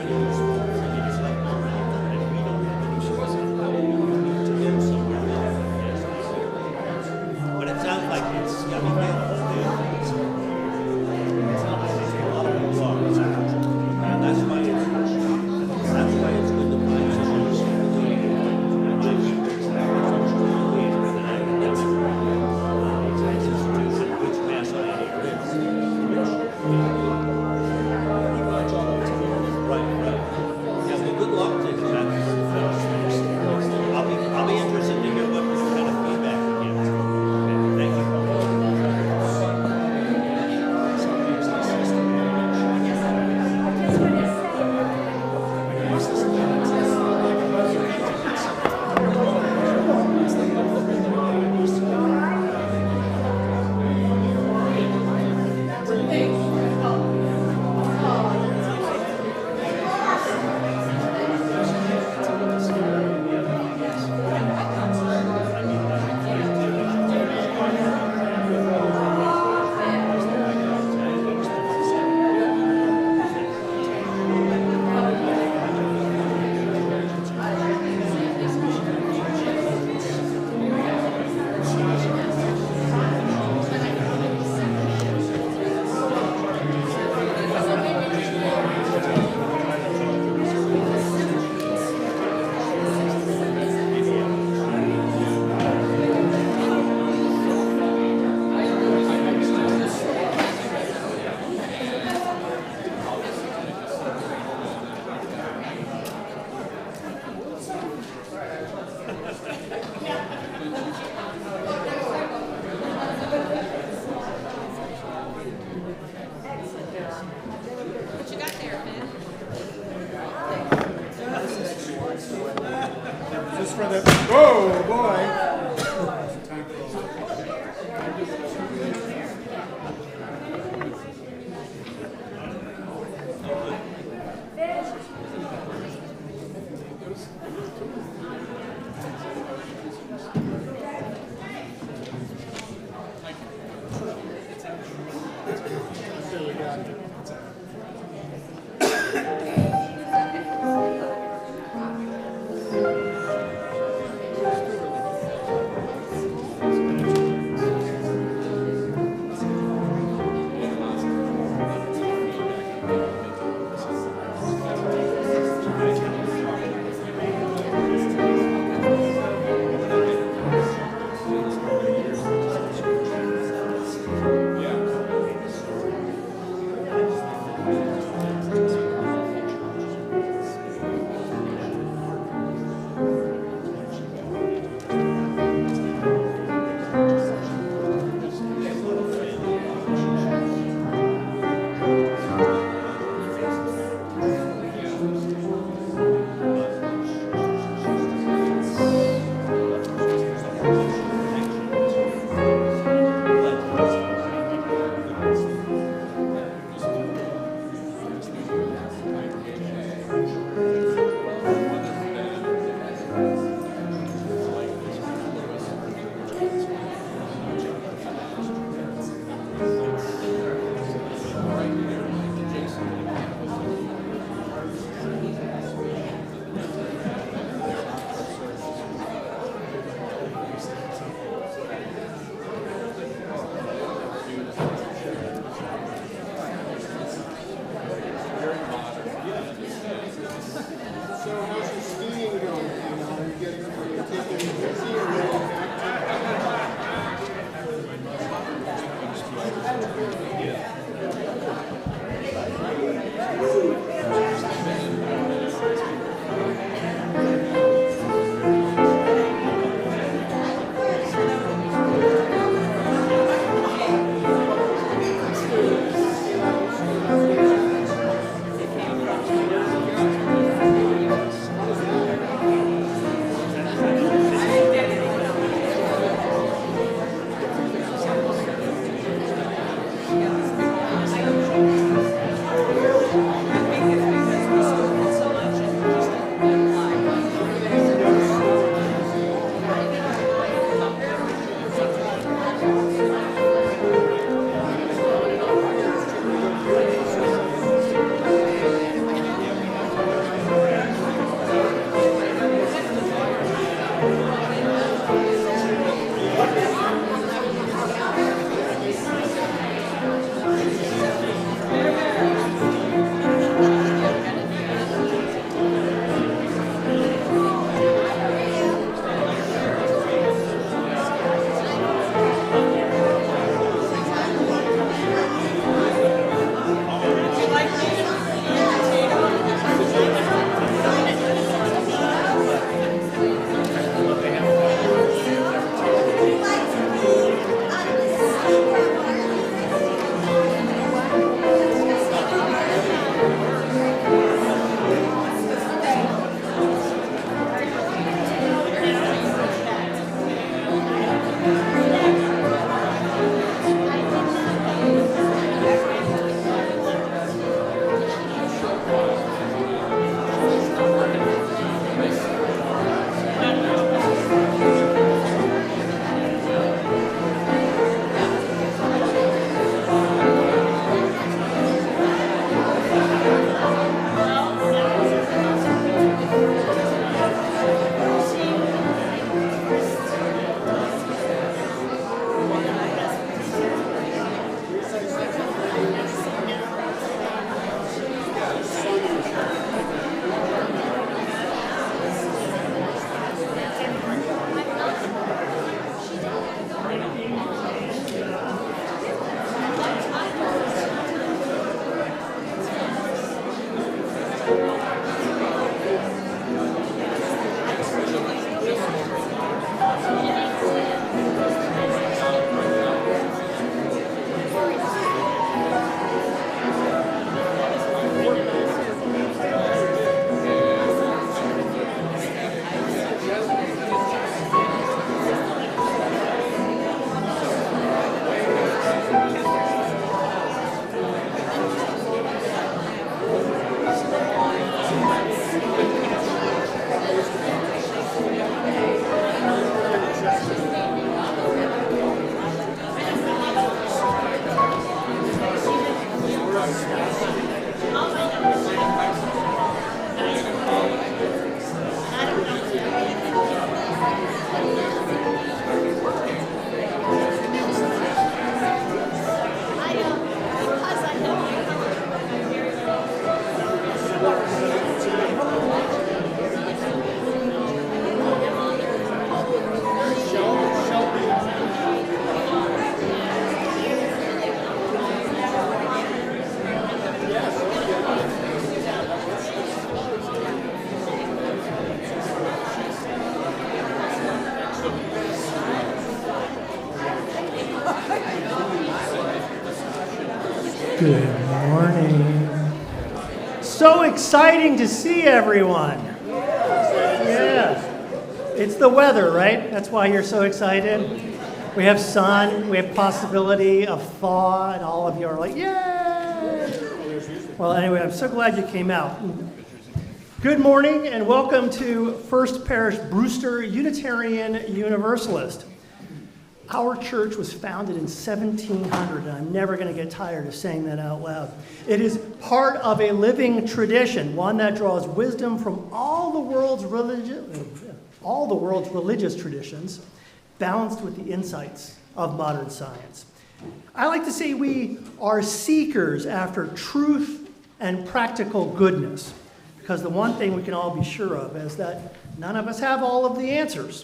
But it sounds like it's, I mean, it's not like it's a lot of laws. And that's why it's good to find issues. Which mass I hear is. Right. Yeah, well, good luck to that. I'll be interested to hear what kind of feedback we get. Thank you. What you got there, Finn? Just for the, whoa, boy. Good morning. So exciting to see everyone. Yeah. It's the weather, right? That's why you're so excited. We have sun, we have possibility of thaw, and all of you are like, yay! Well, anyway, I'm so glad you came out. Good morning and welcome to First Parish Brewster Unitarian Universalist. Our church was founded in 1700, and I'm never going to get tired of saying that out loud. It is part of a living tradition, one that draws wisdom from all the world's religious traditions, balanced with the insights of modern science. I like to say we are seekers after truth and practical goodness, because the one thing we can all be sure of is that none of us have all of the answers.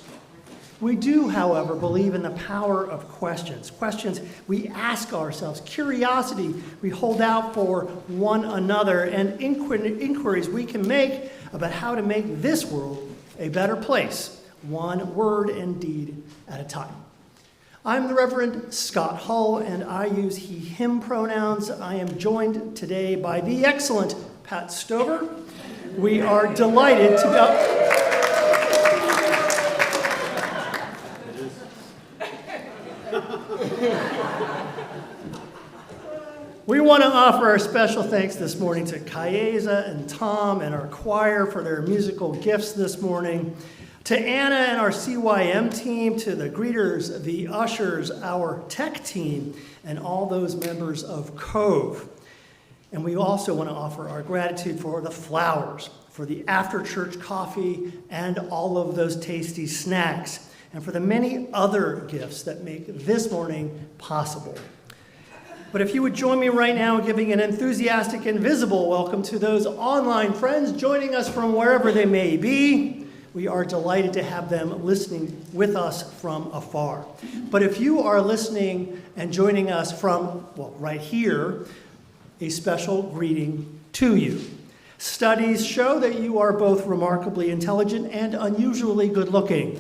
We do, however, believe in the power of questions. Questions we ask ourselves, curiosity we hold out for one another, and inquiries we can make about how to make this world a better place, one word and deed at a time. I'm the Reverend Scott Hull, and I use he, him pronouns. I am joined today by the excellent Pat Stover. We are delighted to be... We want to offer our special thanks this morning to Kaeza and Tom and our choir for their musical gifts this morning, to Anna and our CYM team, to the greeters, the ushers, our tech team, and all those members of Cove. And we also want to offer our gratitude for the flowers, for the after-church coffee, and all of those tasty snacks, and for the many other gifts that make this morning possible. But if you would join me right now in giving an enthusiastic and visible welcome to those online friends joining us from wherever they may be. We are delighted to have them listening with us from afar. But if you are listening and joining us from, well, right here, a special greeting to you. Studies show that you are both remarkably intelligent and unusually good-looking.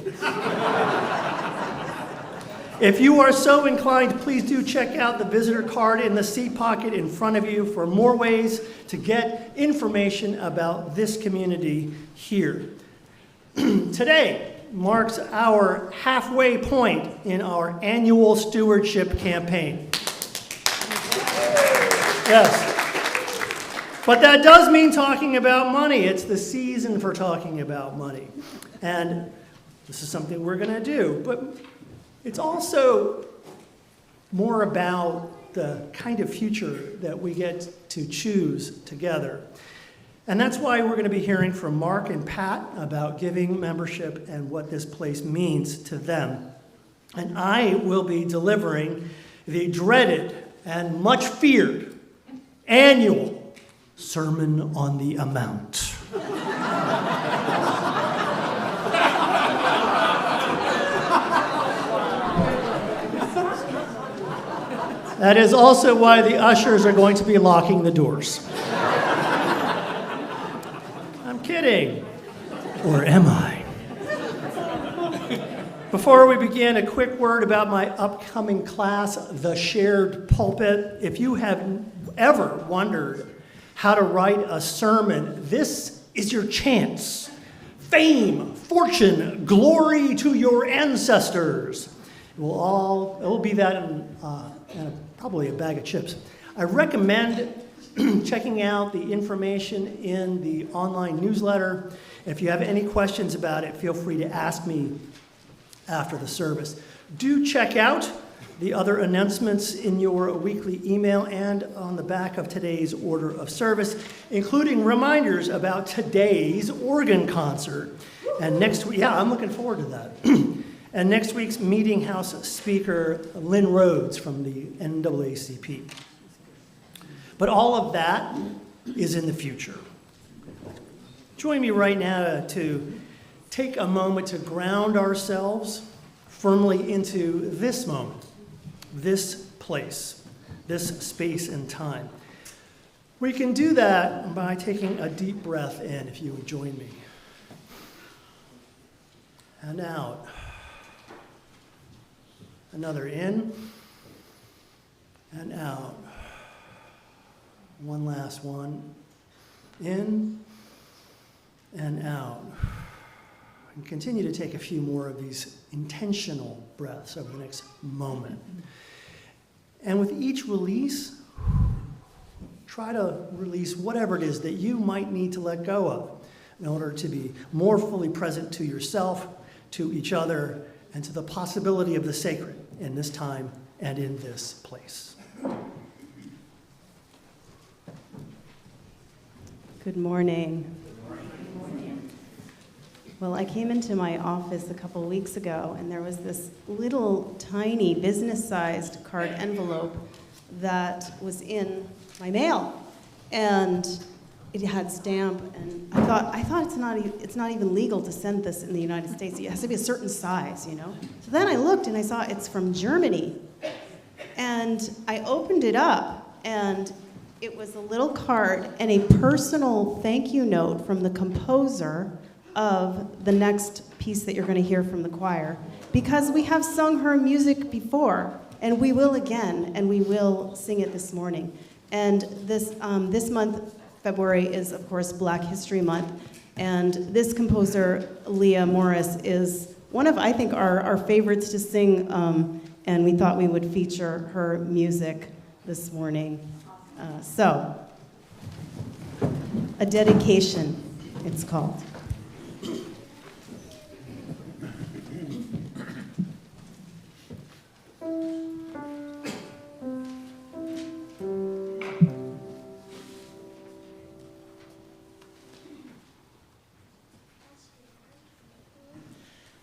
If you are so inclined, please do check out the visitor card in the seat pocket in front of you for more ways to get information about this community here. Today marks our halfway point in our annual stewardship campaign. Yes. But that does mean talking about money. It's the season for talking about money. And this is something we're going to do. But it's also more about the kind of future that we get to choose together. And that's why we're going to be hearing from Mark and Pat about giving membership and what this place means to them. And I will be delivering the dreaded and much feared annual Sermon on the Amount. That is also why the ushers are going to be locking the doors. I'm kidding. Or am I? Before we begin, a quick word about my upcoming class, The Shared Pulpit. If you have ever wondered how to write a sermon, this is your chance. Fame, fortune, glory to your ancestors. It will be that in probably a bag of chips. I recommend checking out the information in the online newsletter. If you have any questions about it, feel free to ask me after the service. Do check out the other announcements in your weekly email and on the back of today's order of service, including reminders about today's organ concert. And next week, I'm looking forward to that. And next week's Meeting House speaker, Lynn Rhodes from the NAACP. But all of that is in the future. Join me right now to take a moment to ground ourselves firmly into this moment, this place, this space and time. We can do that by taking a deep breath in, if you would join me. And out. Another in and out. One last one. In and out. And continue to take a few more of these intentional breaths over the next moment. And with each release, try to release whatever it is that you might need to let go of in order to be more fully present to yourself, to each other, and to the possibility of the sacred in this time and in this place. Good morning. Well, I came into my office a couple weeks ago, and there was this little tiny business-sized card envelope that was in my mail, and it had stamp. And I thought it's not even legal to send this in the United States. It has to be a certain size, you know. So then I looked, and I saw it's from Germany, and I opened it up, and it was a little card and a personal thank you note from the composer of the next piece that you're going to hear from the choir, because we have sung her music before, and we will again, and we will sing it this morning. And this month, February, is of course Black History Month, and this composer, Leah Morris, is one of, I think, our favorites to sing, and we thought we would feature her music this morning. So, a dedication, it's called.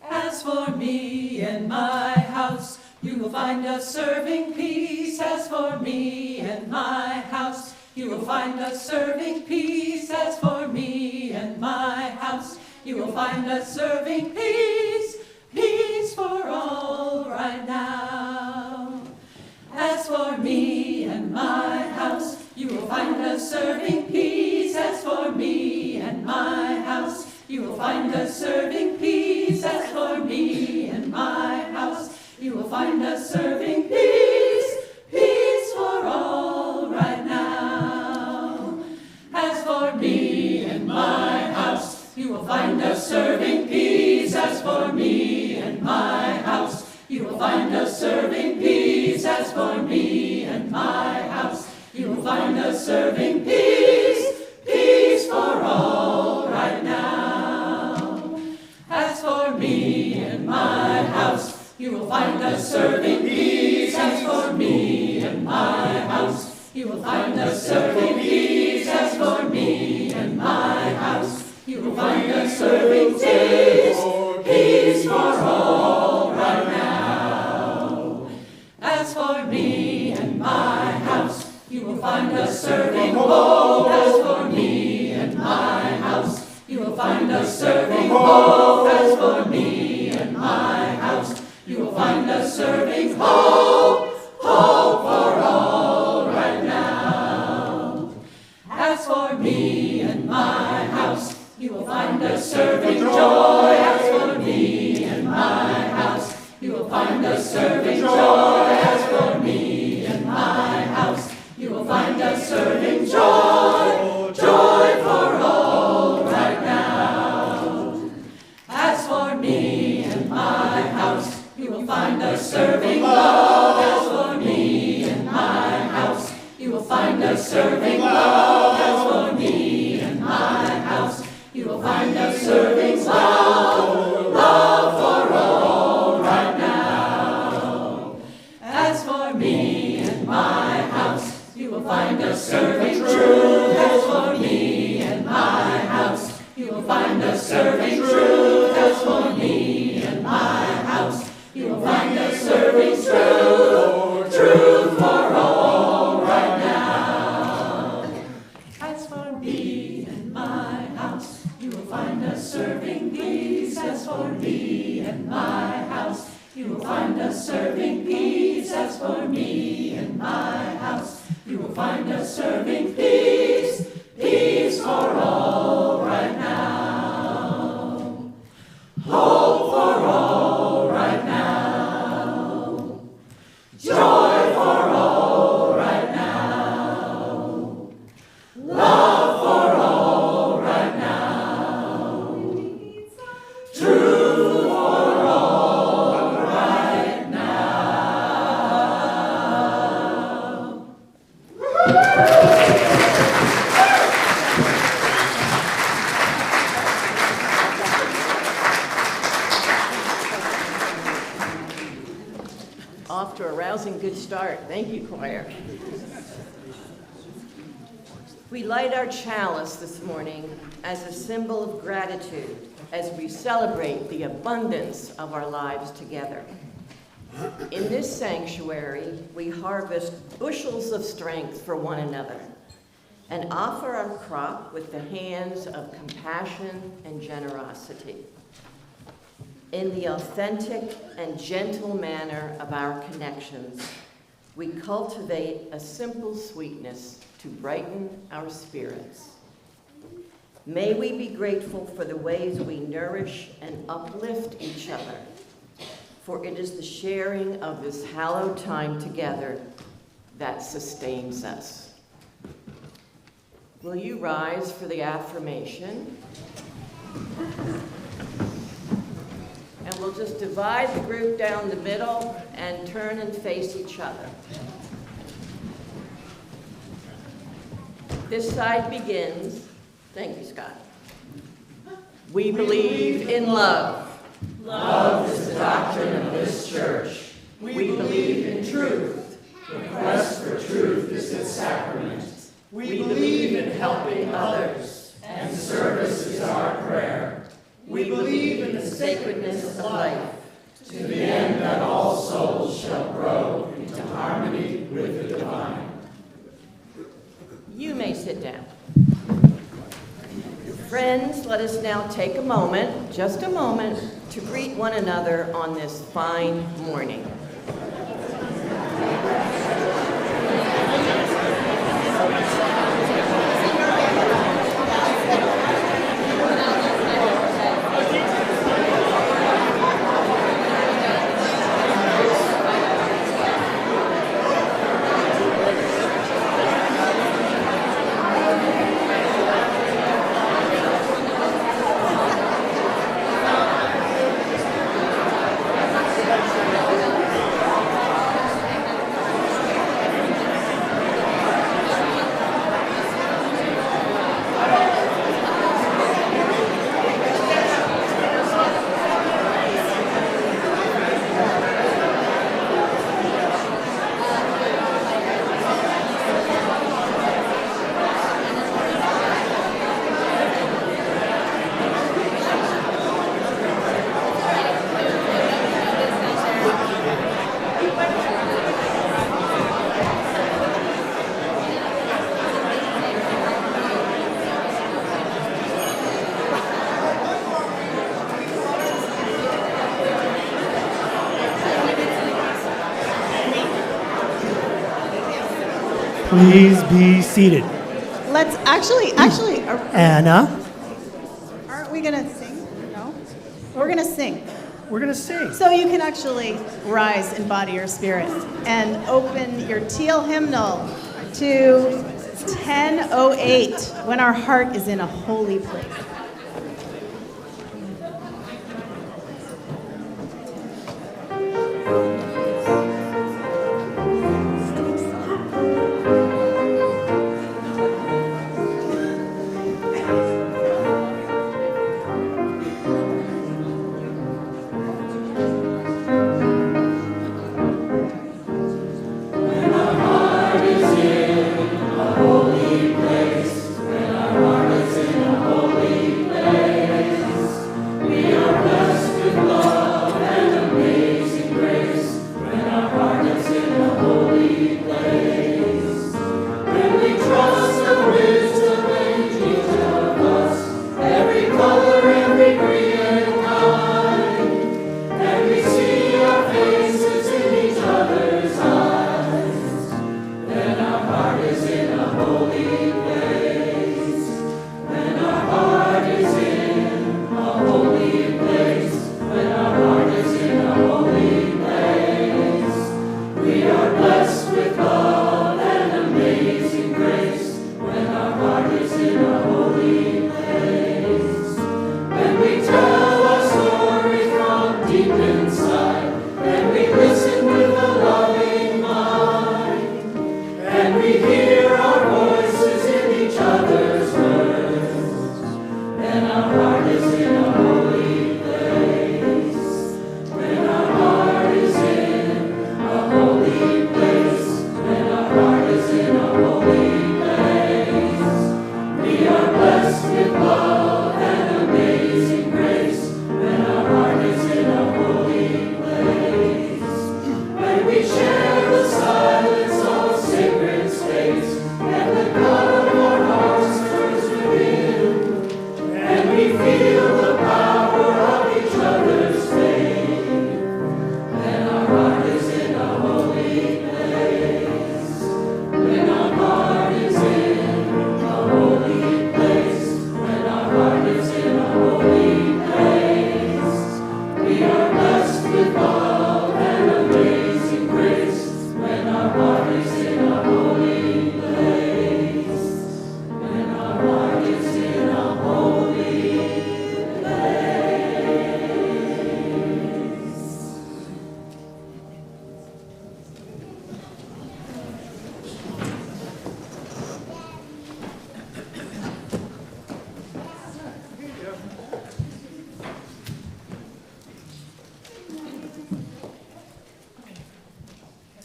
As for me and my house, you will find us serving peace. As for me and my house, you will find us serving peace. As for me and my house, you will find us serving peace. Peace for all right now. As for me and my house, you will find us serving peace. As for me and my house, you will find us serving peace. As for me and my house, you will find us serving peace. Peace for all right now. As for me and my house, you will find us serving peace. As for me and my house, you will find us serving peace. As for me and my house, you will find us serving peace. Peace for all right now. As for me and my house, you will find us serving peace. As for me and my house, you will find us serving peace. As for me and my house, you will find us serving peace. Peace for all right now. As for me and my house, you will find us serving hope. As for me and my house, you will find us serving hope. As for me and my house, you will find us serving hope. Hope for all right now. As for me and my house, you will find us serving joy. As for me and my house, you will find us serving joy. As for me and my house, you will find us serving joy. Joy for all right now. As for me and my house, you will find us serving love. As for me and my house, you will find us serving love. As for me and my house, you will find us serving love. Love for all right now. As for me and my house, you will find us serving truth. As for me and my house, you will find us serving truth. As for me and my house, you will find us serving truth. Truth for all right now. As for me and my house, you will find us serving peace. As for me and my house, you will find us serving peace. As for me and my house, you will find us serving peace. Peace for all right now. Hope for all right now. Joy for all right now. rousing good start. Thank you, choir. We light our chalice this morning as a symbol of gratitude as we celebrate the abundance of our lives together. In this sanctuary, we harvest bushels of strength for one another and offer our crop with the hands of compassion and generosity. In the authentic and gentle manner of our connections, we cultivate a simple sweetness to brighten our spirits. May we be grateful for the ways we nourish and uplift each other, for it is the sharing of this hallowed time together that sustains us. Will you rise for the affirmation? And we'll just divide the group down the middle and turn and face each other. This side begins. Thank you, Scott. We believe in love. Love is the doctrine of this church. We believe in truth. The quest for truth is its sacrament. We believe in helping others, and service is our prayer. We believe in the sacredness of life, to the end that all souls shall grow into harmony with the divine. You may sit down. Friends, let us now take a moment, just a moment, to greet one another on this fine morning. Please be seated. Let's actually, Anna, aren't we gonna sing? No? We're gonna sing. we're going to sing. So you can actually rise in body or spirit and open your teal hymnal to 10:08, when our heart is in a holy place. Holy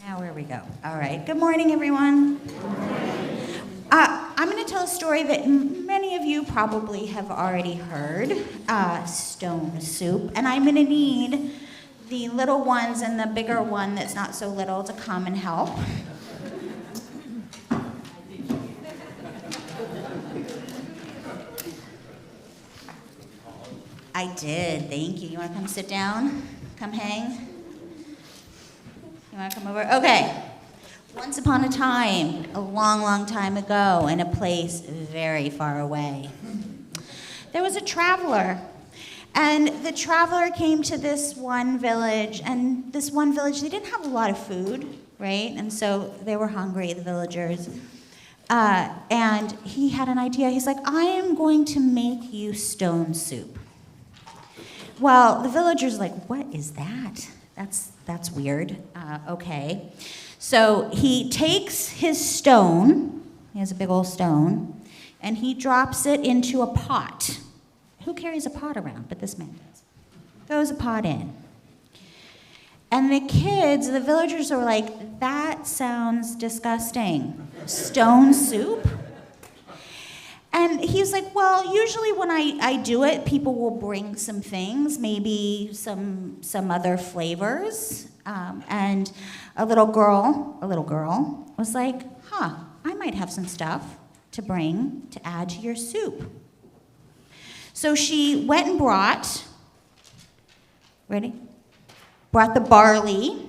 Now where we go. All right. Good morning, everyone. I'm going to tell a story that many of you probably have already heard, stone soup. And I'm going to need the little ones and the bigger one that's not so little to come and help. I did. Thank you. You want to come sit down? Come hang? You want to come over? Okay. Once upon a time, a long, long time ago, in a place very far away, there was a traveler. And the traveler came to this one village, and this one village, they didn't have a lot of food, right? And so they were hungry, the villagers. And he had an idea. He's like, I am going to make you stone soup. Well, the villagers are like, what is that? That's weird. Okay. So he takes his stone, he has a big old stone, and he drops it into a pot. Who carries a pot around? But this man does. Throws a pot in. And the kids, the villagers are like, that sounds disgusting. Stone soup? And he's like, well, usually when I do it, people will bring some things, maybe some other flavors. And a little girl was like, I might have some stuff to bring to add to your soup. So she went and brought the barley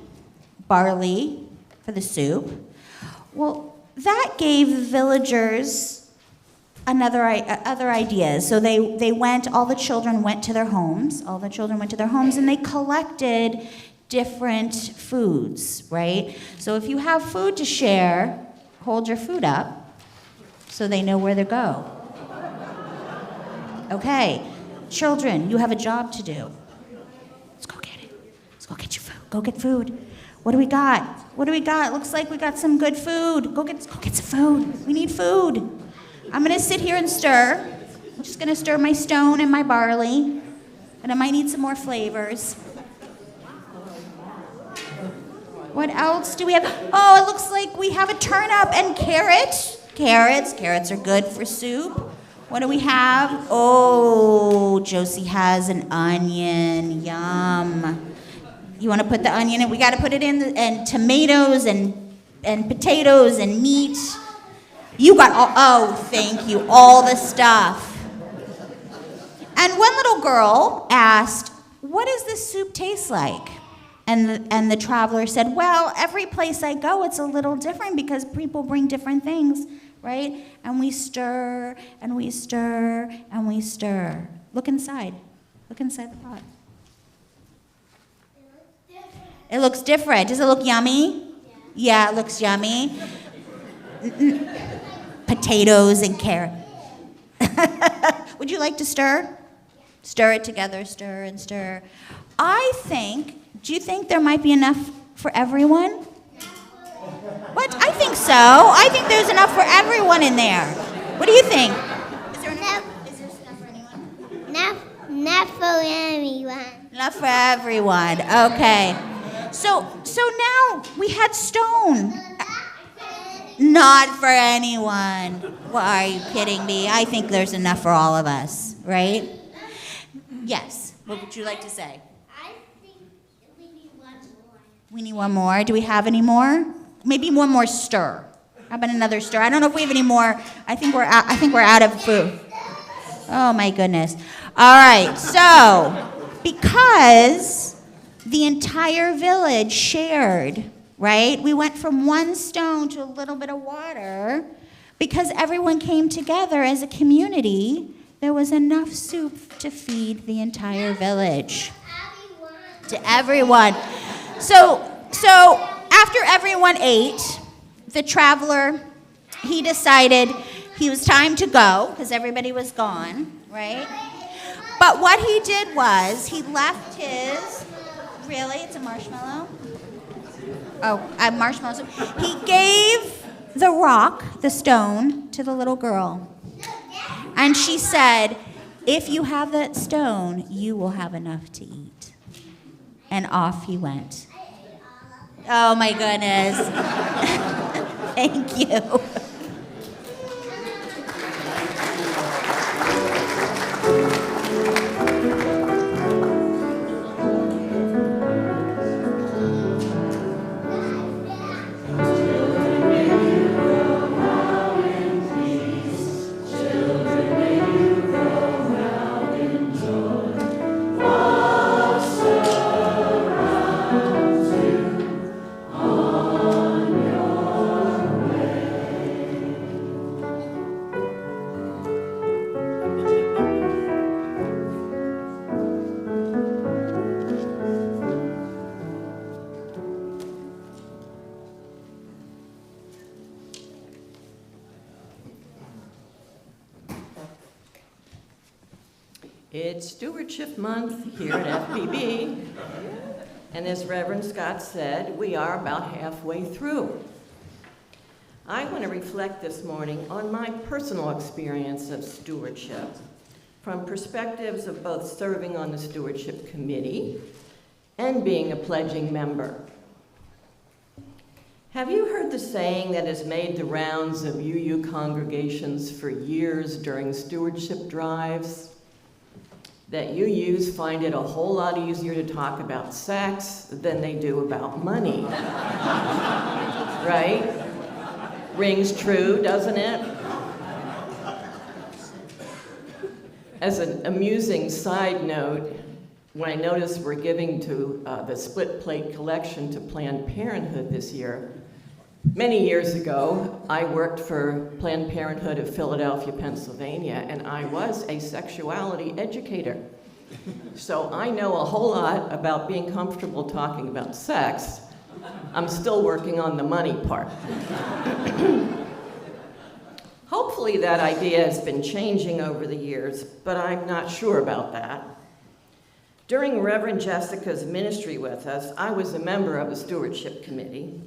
for the soup. Well, that gave the villagers other ideas. So all the children went to their homes, and they collected different foods, right? So if you have food to share, hold your food up so they know where to go. Okay, children, you have a job to do. Let's go get it. Let's go get your food. Go get food. What do we got? Looks like we got some good food. Go get some food. We need food. I'm going to sit here and stir. I'm just going to stir my stone and my barley. And I might need some more flavors. What else do we have? Oh, it looks like we have a turnip and carrot. Carrots are good for soup. What do we have? Oh, Josie has an onion. Yum. You want to put the onion in? We got to put it in, and tomatoes and potatoes and meat. You got thank you, all the stuff. And one little girl asked, what does this soup taste like? And the traveler said, well, every place I go, it's a little different because people bring different things, right? And we stir, and we stir, and we stir. Look inside the pot. It looks different. Does it look yummy? Yeah, it looks yummy. Potatoes and carrot. Would you like to stir? Stir it together, stir and stir. Do you think there might be enough for everyone? What? I think so. I think there's enough for everyone in there. What do you think? Is there enough for anyone? Not for anyone. Enough for everyone. Okay. So now we had stone. Not for anyone. Why are you kidding me? I think there's enough for all of us, right? Yes. What would you like to say? I think we need one more. We need one more. Do we have any more? Maybe one more stir. How about another stir? I don't know if we have any more. I think we're out of food. Oh my goodness. All right, so because the entire village shared, right? We went from one stone to a little bit of water. Because everyone came together as a community, there was enough soup to feed the entire village. To everyone. So after everyone ate, the traveler, he decided he was time to go because everybody was gone, right? But what he did was he left his, really, it's a marshmallow? Oh, a marshmallow. He gave the rock, the stone, to the little girl. And she said, if you have that stone, you will have enough to eat. And off he went. Oh my goodness. Thank you. It's Stewardship Month here at FPB, and as Reverend Scott said, we are about halfway through. I want to reflect this morning on my personal experience of stewardship from perspectives of both serving on the Stewardship Committee and being a pledging member. Have you heard the saying that has made the rounds of UU congregations for years during stewardship drives? That UUs find it a whole lot easier to talk about sex than they do about money. Right? Rings true, doesn't it? As an amusing side note, when I noticed we're giving to the split plate collection to Planned Parenthood this year, many years ago, I worked for Planned Parenthood of Philadelphia, Pennsylvania, and I was a sexuality educator. So I know a whole lot about being comfortable talking about sex. I'm still working on the money part. Hopefully that idea has been changing over the years, but I'm not sure about that. During Reverend Jessica's ministry with us, I was a member of the Stewardship Committee.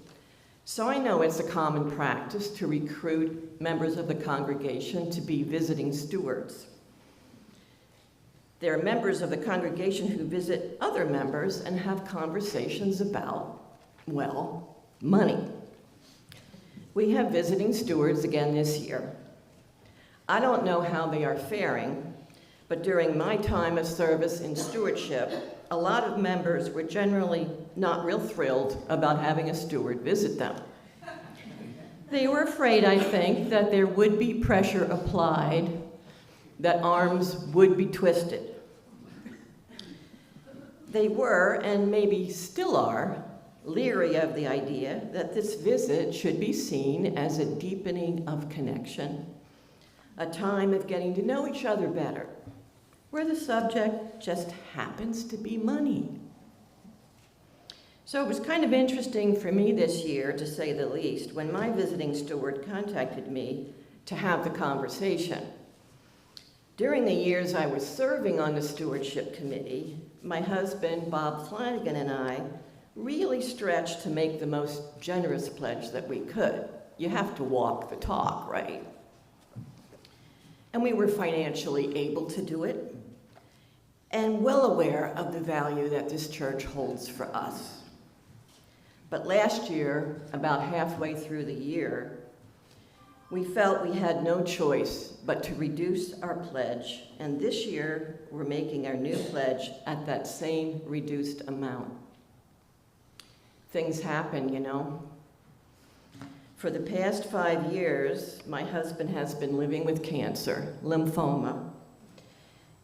So I know it's a common practice to recruit members of the congregation to be visiting stewards. There are members of the congregation who visit other members and have conversations about, well, money. We have visiting stewards again this year. I don't know how they are faring, but during my time of service in stewardship, a lot of members were generally not real thrilled about having a steward visit them. They were afraid, I think, that there would be pressure applied, that arms would be twisted. They were, and maybe still are, leery of the idea that this visit should be seen as a deepening of connection, a time of getting to know each other better, where the subject just happens to be money. So it was kind of interesting for me this year, to say the least, when my visiting steward contacted me to have the conversation. During the years I was serving on the Stewardship Committee, my husband, Bob Flanagan, and I really stretched to make the most generous pledge that we could. You have to walk the talk, right? And we were financially able to do it, and well aware of the value that this church holds for us. But last year, about halfway through the year, we felt we had no choice but to reduce our pledge, and this year we're making our new pledge at that same reduced amount. Things happen, you know. For the past 5 years, my husband has been living with cancer, lymphoma,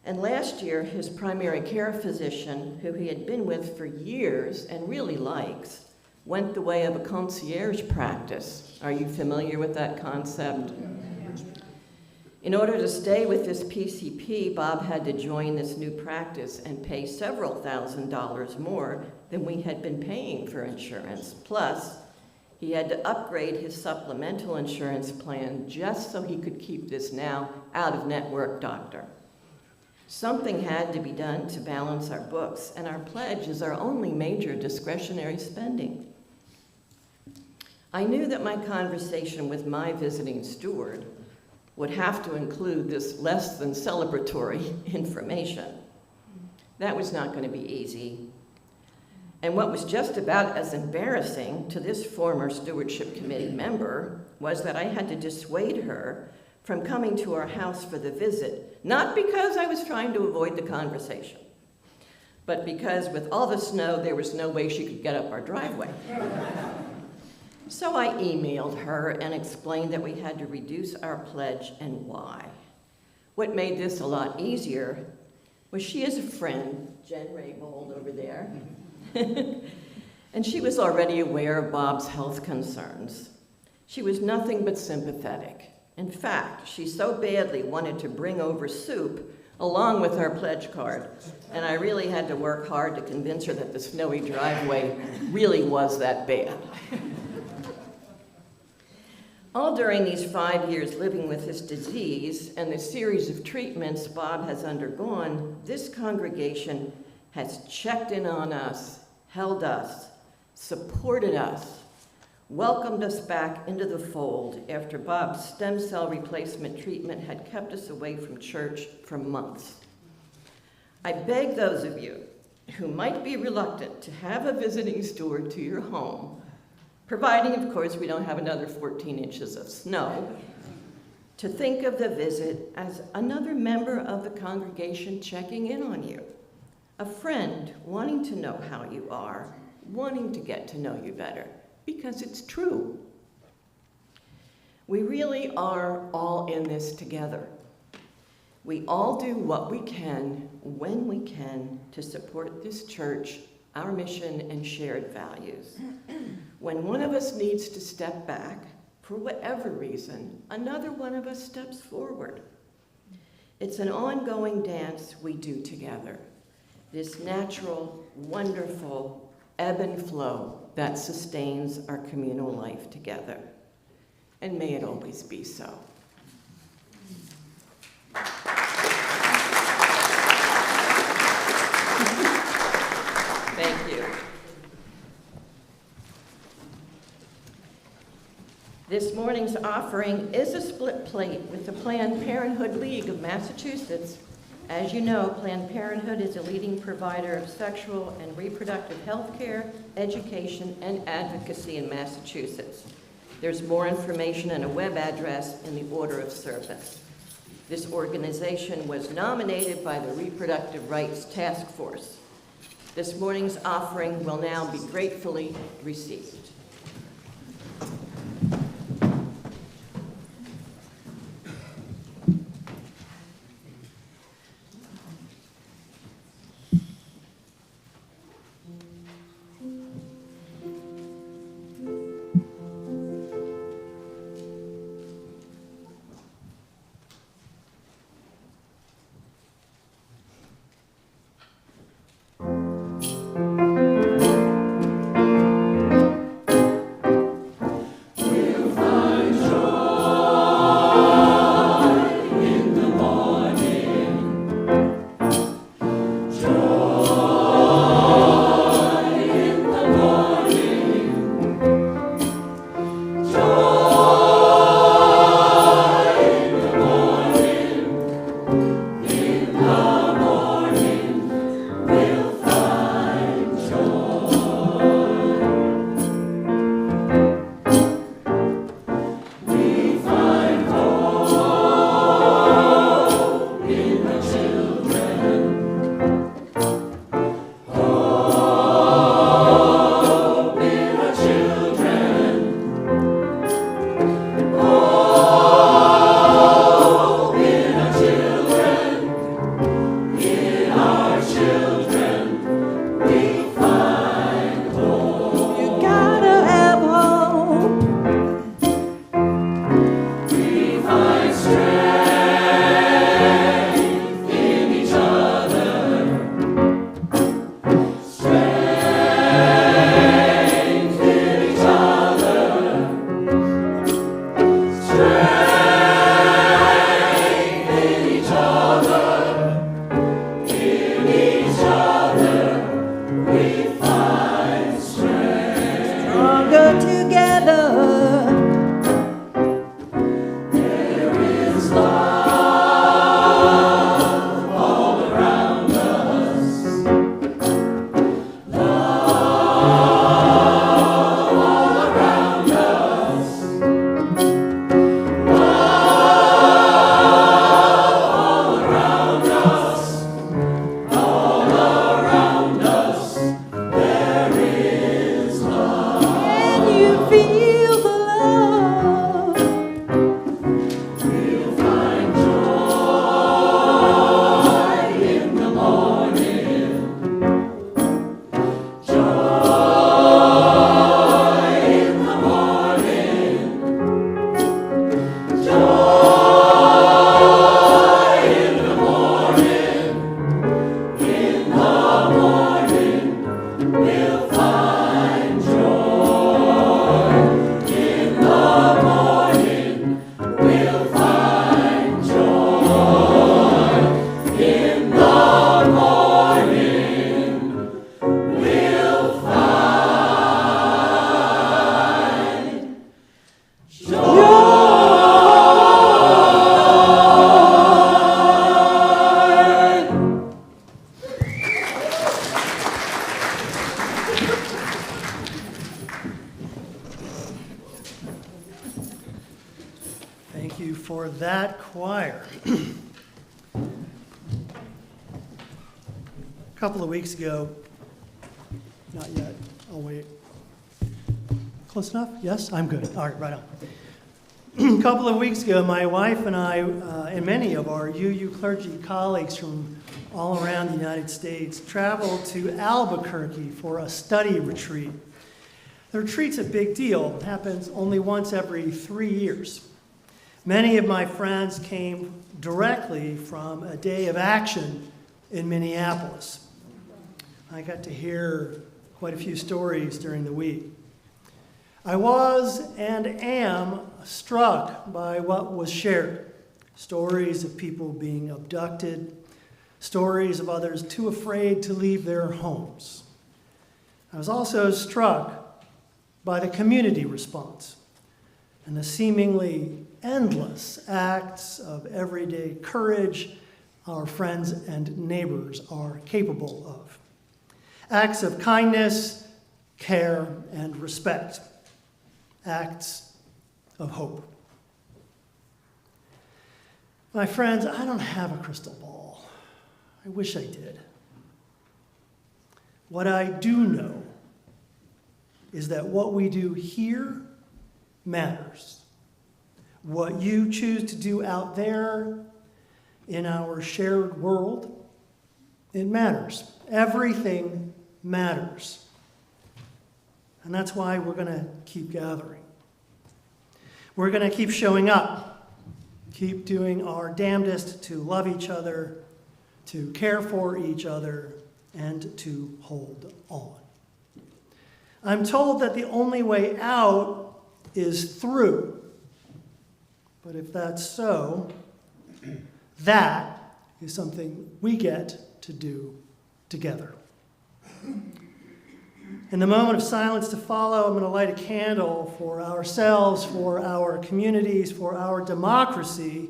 And last year, his primary care physician, who he had been with for years and really likes, went the way of a concierge practice. Are you familiar with that concept? In order to stay with this PCP, Bob had to join this new practice and pay several $1,000s more than we had been paying for insurance. Plus, he had to upgrade his supplemental insurance plan just so he could keep this now out-of-network doctor. Something had to be done to balance our books, and our pledge is our only major discretionary spending. I knew that my conversation with my visiting steward would have to include this less than celebratory information. That was not going to be easy. And what was just about as embarrassing to this former stewardship committee member was that I had to dissuade her from coming to our house for the visit, not because I was trying to avoid the conversation, but because with all the snow, there was no way she could get up our driveway. So I emailed her and explained that we had to reduce our pledge and why. What made this a lot easier was she has a friend, Jen Raybold over there, and she was already aware of Bob's health concerns. She was nothing but sympathetic. In fact, she so badly wanted to bring over soup along with our pledge card, and I really had to work hard to convince her that the snowy driveway really was that bad. All during these 5 years living with this disease and the series of treatments Bob has undergone, this congregation has checked in on us, held us, supported us, welcomed us back into the fold after Bob's stem cell replacement treatment had kept us away from church for months. I beg those of you who might be reluctant to have a visiting steward to your home, providing, of course, we don't have another 14 inches of snow, to think of the visit as another member of the congregation checking in on you, a friend wanting to know how you are, wanting to get to know you better, because it's true. We really are all in this together. We all do what we can, when we can, to support this church, our mission, and shared values. When one of us needs to step back, for whatever reason, another one of us steps forward. It's an ongoing dance we do together. This natural, wonderful ebb and flow that sustains our communal life together. And may it always be so. Thank you. This morning's offering is a split plate with the Planned Parenthood League of Massachusetts. As you know, Planned Parenthood is a leading provider of sexual and reproductive health care, education, and advocacy in Massachusetts. There's more information and a web address in the order of service. This organization was nominated by the Reproductive Rights Task Force. This morning's offering will now be gratefully received. for that choir. A couple of weeks ago, not yet, I'll wait. Close enough? Yes, I'm good. All right, right on. A couple of weeks ago, my wife and I, and many of our UU clergy colleagues from all around the United States, traveled to Albuquerque for a study retreat. The retreat's a big deal. It happens only once every 3 years. Many of my friends came directly from a day of action in Minneapolis. I got to hear quite a few stories during the week. I was and am struck by what was shared. Stories of people being abducted, stories of others too afraid to leave their homes. I was also struck by the community response and the seemingly endless acts of everyday courage our friends and neighbors are capable of. Acts of kindness, care, and respect. Acts of hope. My friends, I don't have a crystal ball. I wish I did. What I do know is that what we do here matters. What you choose to do out there in our shared world, it matters. Everything matters. And that's why we're going to keep gathering. We're going to keep showing up, keep doing our damnedest to love each other, to care for each other, and to hold on. I'm told that the only way out is through. But if that's so, that is something we get to do together. In the moment of silence to follow, I'm going to light a candle for ourselves, for our communities, for our democracy,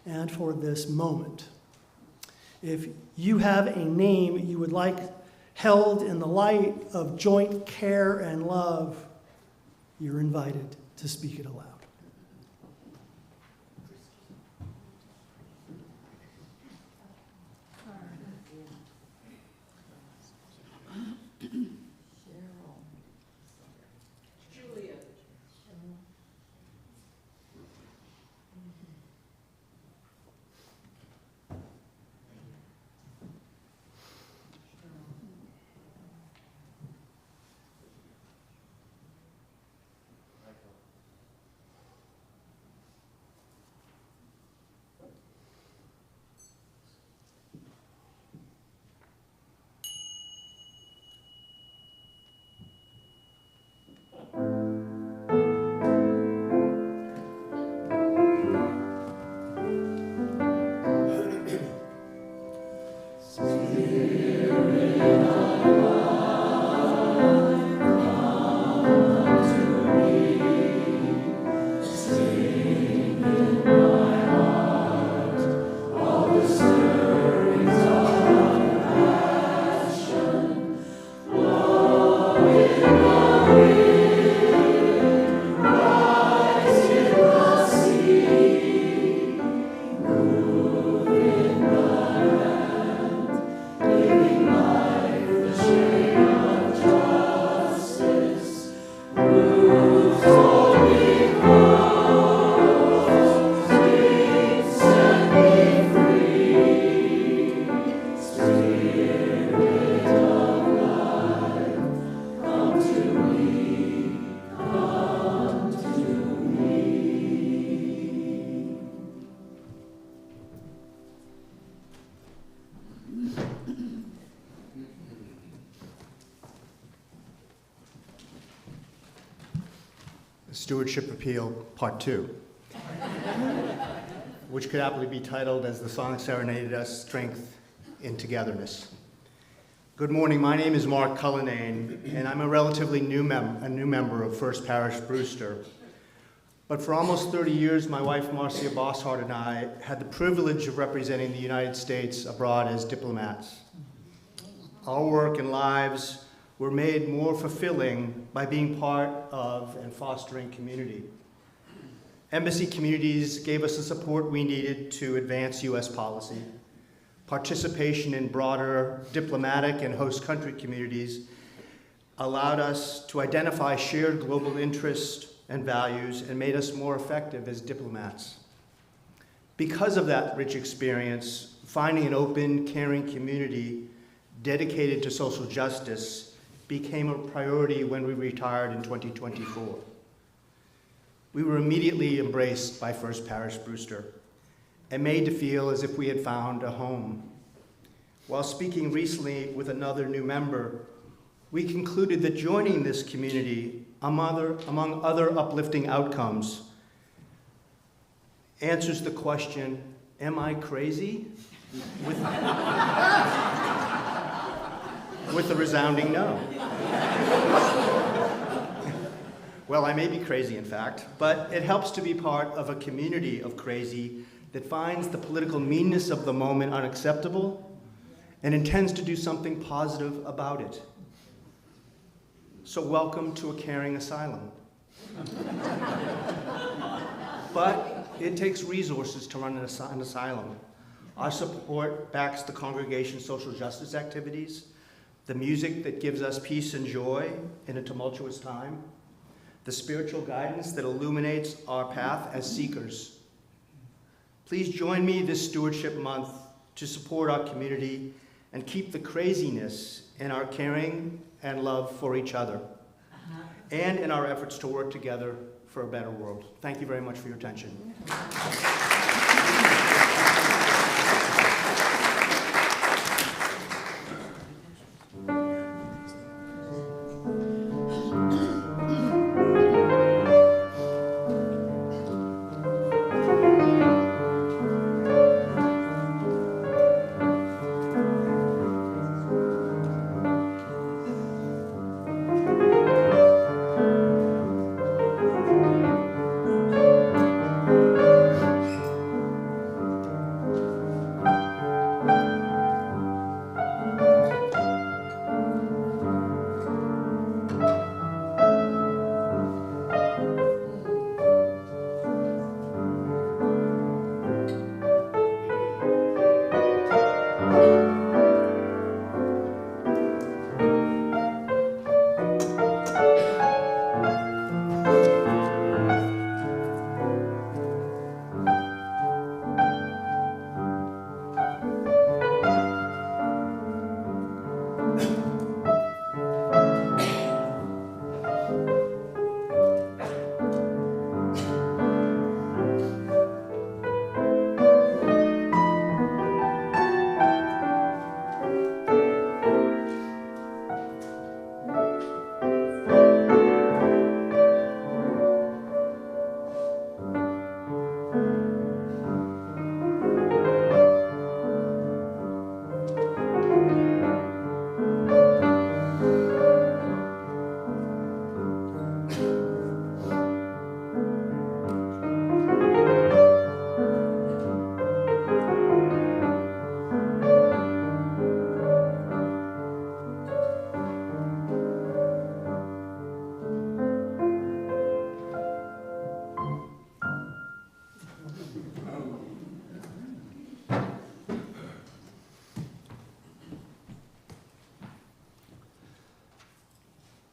and for this moment. If you have a name you would like held in the light of joint care and love, you're invited to speak it aloud. Stewardship Appeal, Part 2, which could aptly be titled, as the song serenaded us, Strength in Togetherness. Good morning, my name is Mark Cullinane, and I'm a relatively new member of First Parish Brewster. But for almost 30 years, my wife Marcia Bosshart and I had the privilege of representing the United States abroad as diplomats. Our work and lives were made more fulfilling by being part of and fostering community. Embassy communities gave us the support we needed to advance U.S. policy. Participation in broader diplomatic and host country communities allowed us to identify shared global interests and values and made us more effective as diplomats. Because of that rich experience, finding an open, caring community dedicated to social justice became a priority when we retired in 2024. We were immediately embraced by First Parish Brewster and made to feel as if we had found a home. While speaking recently with another new member, we concluded that joining this community, among other uplifting outcomes, answers the question, am I crazy? With a resounding no. Well, I may be crazy, in fact, but it helps to be part of a community of crazy that finds the political meanness of the moment unacceptable and intends to do something positive about it. So welcome to a caring asylum. But it takes resources to run an asylum. Our support backs the congregation's social justice activities, the music that gives us peace and joy in a tumultuous time, the spiritual guidance that illuminates our path as seekers. Please join me this Stewardship Month to support our community and keep the craziness in our caring and love for each other, and in our efforts to work together for a better world. Thank you very much for your attention.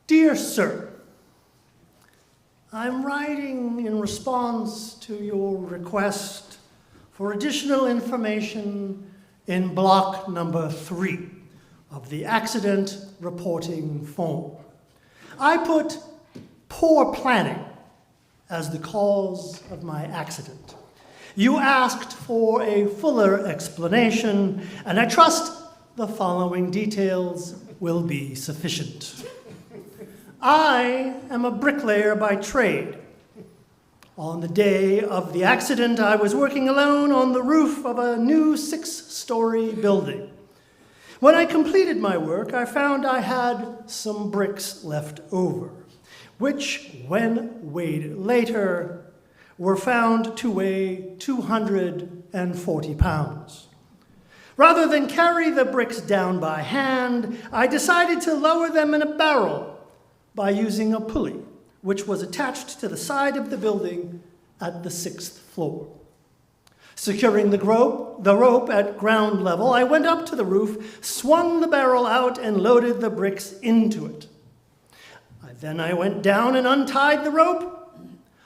Dear Sir, I'm writing in response to your request for additional information in block number 3 of the accident reporting form. I put poor planning as the cause of my accident. You asked for a fuller explanation, and I trust the following details will be sufficient. I am a bricklayer by trade. On the day of the accident, I was working alone on the roof of a new 6-story building. When I completed my work, I found I had some bricks left over, which, when weighed later, were found to weigh 240 pounds. Rather than carry the bricks down by hand, I decided to lower them in a barrel by using a pulley, which was attached to the side of the building at the 6th floor. Securing the rope at ground level, I went up to the roof, swung the barrel out, and loaded the bricks into it. Then I went down and untied the rope,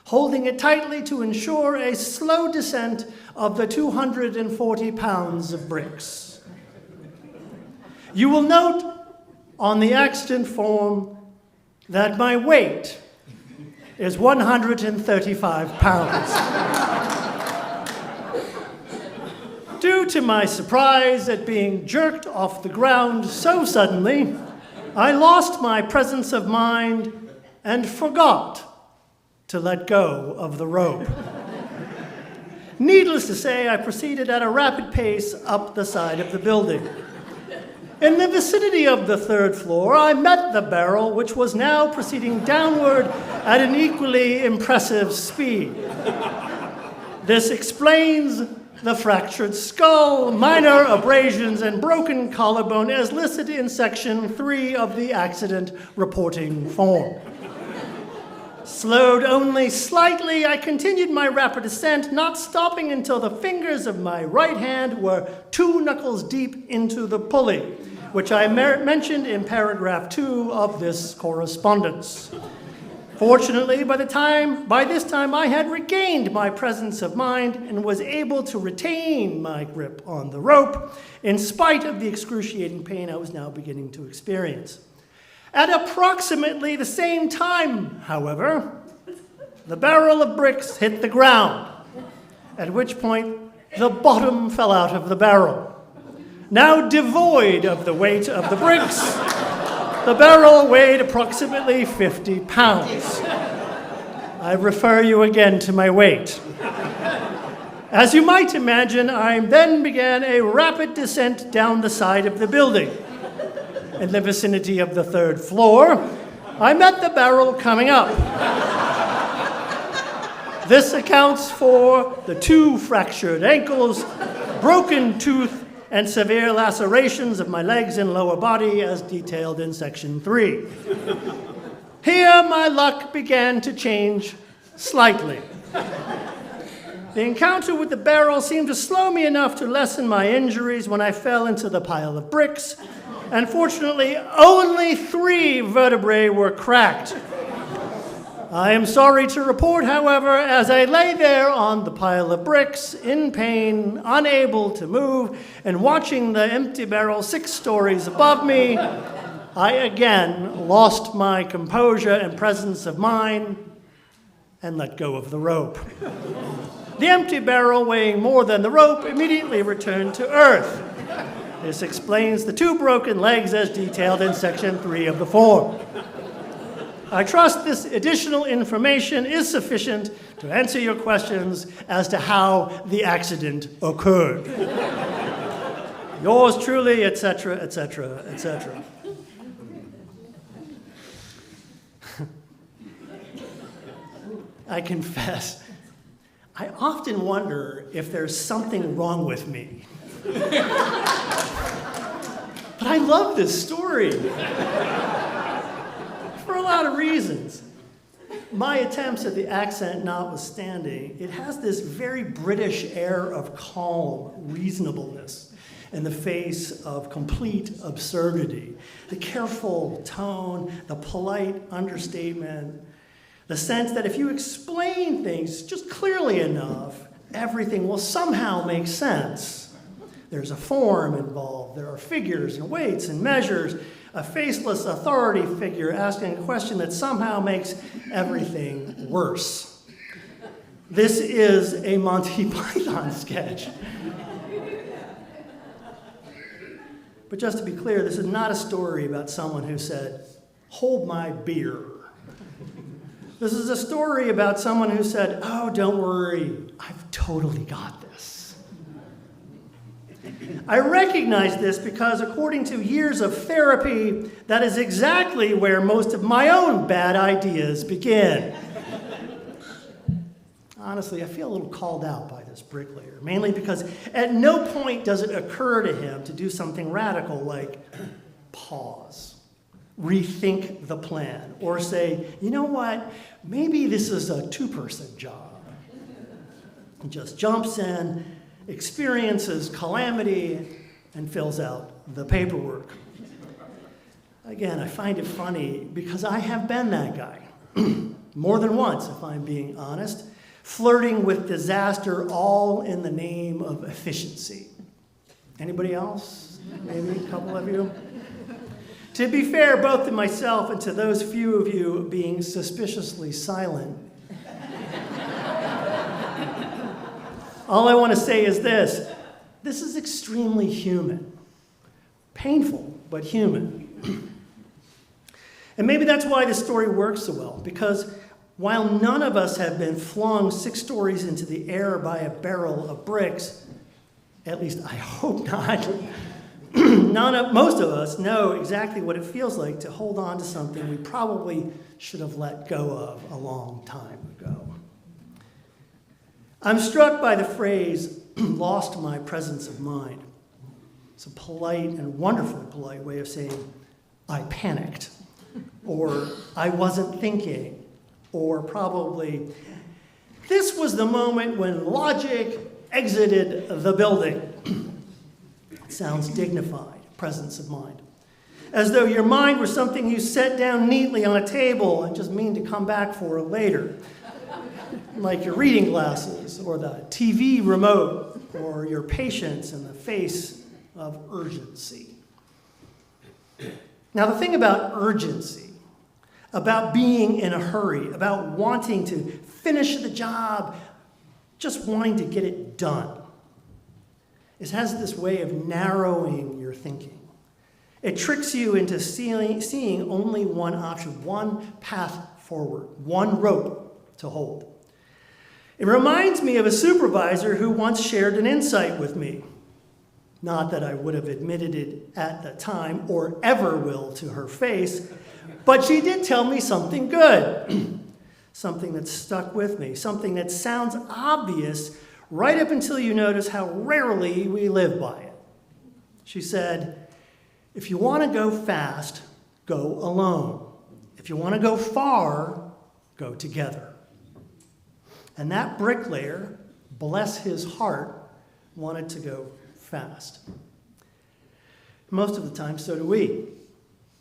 holding it tightly to ensure a slow descent of the 240 pounds of bricks. You will note on the accident form that my weight is 135 pounds. Due to my surprise at being jerked off the ground so suddenly, I lost my presence of mind and forgot to let go of the rope. Needless to say, I proceeded at a rapid pace up the side of the building. In the vicinity of the 3rd floor, I met the barrel, which was now proceeding downward at an equally impressive speed. This explains the fractured skull, minor abrasions, and broken collarbone as listed in Section 3 of the accident reporting form. Slowed only slightly, I continued my rapid ascent, not stopping until the fingers of my right hand were 2 knuckles deep into the pulley, which I mentioned in paragraph 2 of this correspondence. Fortunately, by this time I had regained my presence of mind and was able to retain my grip on the rope, in spite of the excruciating pain I was now beginning to experience. At approximately the same time, however, the barrel of bricks hit the ground, at which point the bottom fell out of the barrel. Now devoid of the weight of the bricks, the barrel weighed approximately 50 pounds. I refer you again to my weight. As you might imagine, I then began a rapid descent down the side of the building. In the vicinity of the 3rd floor, I met the barrel coming up. This accounts for the 2 fractured ankles, broken tooth, and severe lacerations of my legs and lower body as detailed in Section 3. Here my luck began to change slightly. The encounter with the barrel seemed to slow me enough to lessen my injuries when I fell into the pile of bricks. Unfortunately, only 3 vertebrae were cracked. I am sorry to report, however, as I lay there on the pile of bricks, in pain, unable to move, and watching the empty barrel 6 stories above me, I again lost my composure and presence of mind and let go of the rope. The empty barrel, weighing more than the rope, immediately returned to earth. This explains the 2 broken legs as detailed in Section 3 of the form. I trust this additional information is sufficient to answer your questions as to how the accident occurred. Yours truly, etc., etc., etc. I confess, I often wonder if there's something wrong with me. But I love this story. For a lot of reasons. My attempts at the accent notwithstanding, it has this very British air of calm reasonableness in the face of complete absurdity. The careful tone, the polite understatement, the sense that if you explain things just clearly enough, everything will somehow make sense. There's a form involved, there are figures and weights and measures, a faceless authority figure asking a question that somehow makes everything worse. This is a Monty Python sketch. But just to be clear, this is not a story about someone who said, "Hold my beer." This is a story about someone who said, "Oh, don't worry, I've totally got this." I recognize this because according to years of therapy, that is exactly where most of my own bad ideas begin. Honestly, I feel a little called out by this bricklayer, mainly because at no point does it occur to him to do something radical like pause, rethink the plan, or say, you know what, maybe this is a 2-person job. He just jumps in, experiences calamity, and fills out the paperwork. Again, I find it funny because I have been that guy. More than once, if I'm being honest, flirting with disaster all in the name of efficiency. Anybody else? Maybe a couple of you? To be fair, both to myself and to those few of you being suspiciously silent, all I want to say is this. This is extremely human. Painful, but human. And maybe that's why this story works so well, because while none of us have been flung 6 stories into the air by a barrel of bricks, at least I hope not, most of us know exactly what it feels like to hold on to something we probably should have let go of a long time ago. I'm struck by the phrase, lost my presence of mind. It's a polite and wonderfully polite way of saying, I panicked, or I wasn't thinking, or probably, this was the moment when logic exited the building. It sounds dignified, presence of mind. As though your mind were something you set down neatly on a table and just mean to come back for later. Like your reading glasses, or the TV remote, or your patience in the face of urgency. Now, the thing about urgency, about being in a hurry, about wanting to finish the job, just wanting to get it done, it has this way of narrowing your thinking. It tricks you into seeing only one option, one path forward, one rope to hold. It reminds me of a supervisor who once shared an insight with me. Not that I would have admitted it at the time or ever will to her face, but she did tell me something good, something that stuck with me, something that sounds obvious right up until you notice how rarely we live by it. She said, if you want to go fast, go alone. If you want to go far, go together. And that bricklayer, bless his heart, wanted to go fast. Most of the time, so do we.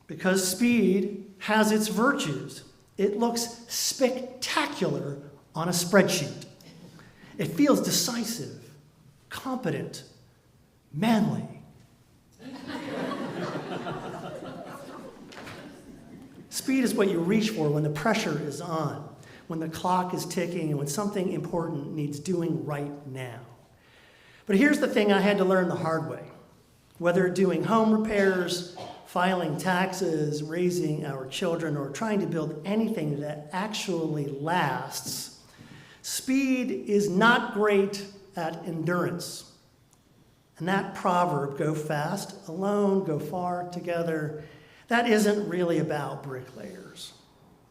Because speed has its virtues. It looks spectacular on a spreadsheet. It feels decisive, competent, manly. Speed is what you reach for when the pressure is on, when the clock is ticking, and when something important needs doing right now. But here's the thing I had to learn the hard way. Whether doing home repairs, filing taxes, raising our children, or trying to build anything that actually lasts, speed is not great at endurance. And that proverb, go fast alone, go far together, that isn't really about bricklayers.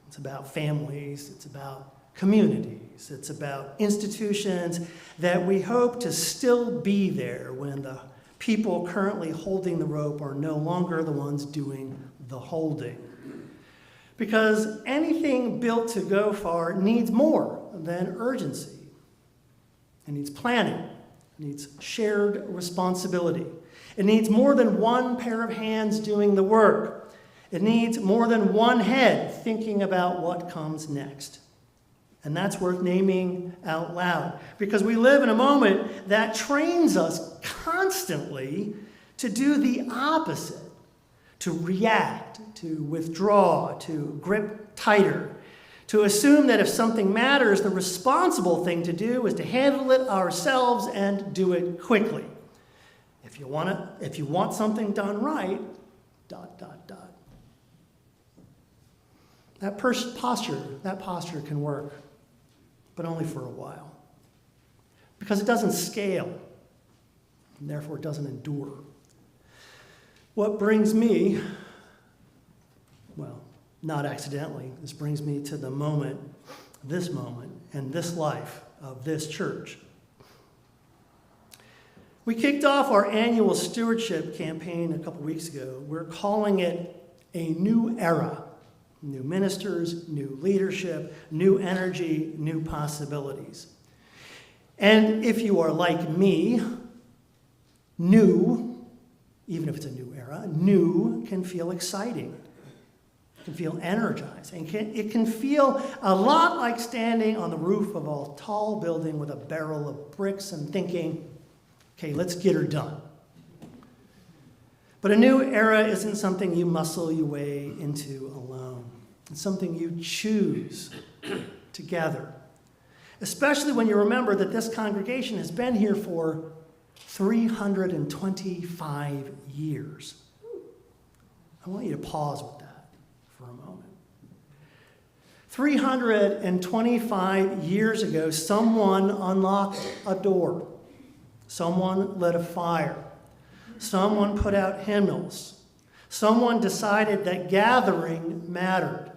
It's about families, it's about communities, it's about institutions that we hope to still be there when the people currently holding the rope are no longer the ones doing the holding. Because anything built to go far needs more than urgency. It needs planning, it needs shared responsibility. It needs more than one pair of hands doing the work. It needs more than one head thinking about what comes next. And that's worth naming out loud, because we live in a moment that trains us constantly to do the opposite, to react, to withdraw, to grip tighter, to assume that if something matters, the responsible thing to do is to handle it ourselves and do it quickly. If you want something done right, ... That posture can work, but only for a while. Because it doesn't scale, and therefore it doesn't endure. What brings me, well, not accidentally, this brings me to the moment, and this life of this church. We kicked off our annual stewardship campaign a couple weeks ago. We're calling it a new era. New ministers, new leadership, new energy, new possibilities. And if you are like me, new, even if it's a new era, new can feel exciting. It can feel energizing. It can feel a lot like standing on the roof of a tall building with a barrel of bricks and thinking, okay, let's get her done. But a new era isn't something you muscle your way into alone. It's something you choose together. Especially when you remember that this congregation has been here for 325 years. I want you to pause with that for a moment. 325 years ago, someone unlocked a door. Someone lit a fire. Someone put out hymnals. Someone decided that gathering mattered.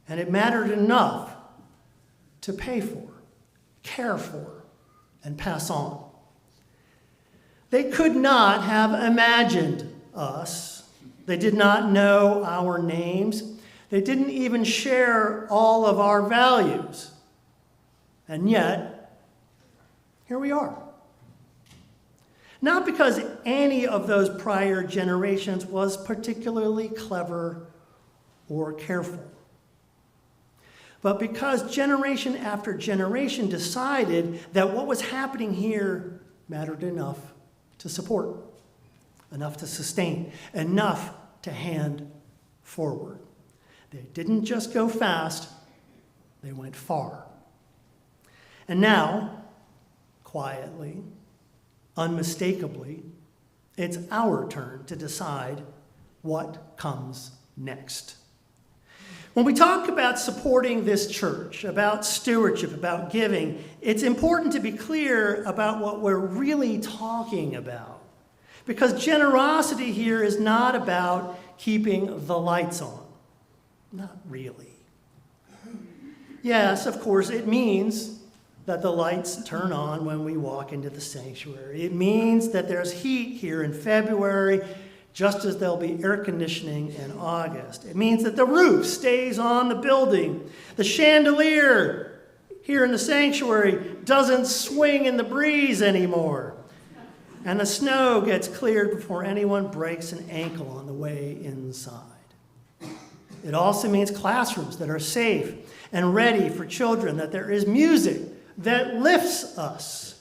And it mattered enough to pay for, care for, and pass on. They could not have imagined us. They did not know our names. They didn't even share all of our values. And yet, here we are. Not because any of those prior generations was particularly clever or careful, but because generation after generation decided that what was happening here mattered enough to support, enough to sustain, enough to hand forward. They didn't just go fast, they went far. And now, quietly, unmistakably, it's our turn to decide what comes next. When we talk about supporting this church, about stewardship, about giving, it's important to be clear about what we're really talking about. Because generosity here is not about keeping the lights on. Not really. Yes, of course, it means that the lights turn on when we walk into the sanctuary. It means that there's heat here in February, just as there'll be air conditioning in August. It means that the roof stays on the building. The chandelier here in the sanctuary doesn't swing in the breeze anymore. And the snow gets cleared before anyone breaks an ankle on the way inside. It also means classrooms that are safe and ready for children, that there is music that lifts us,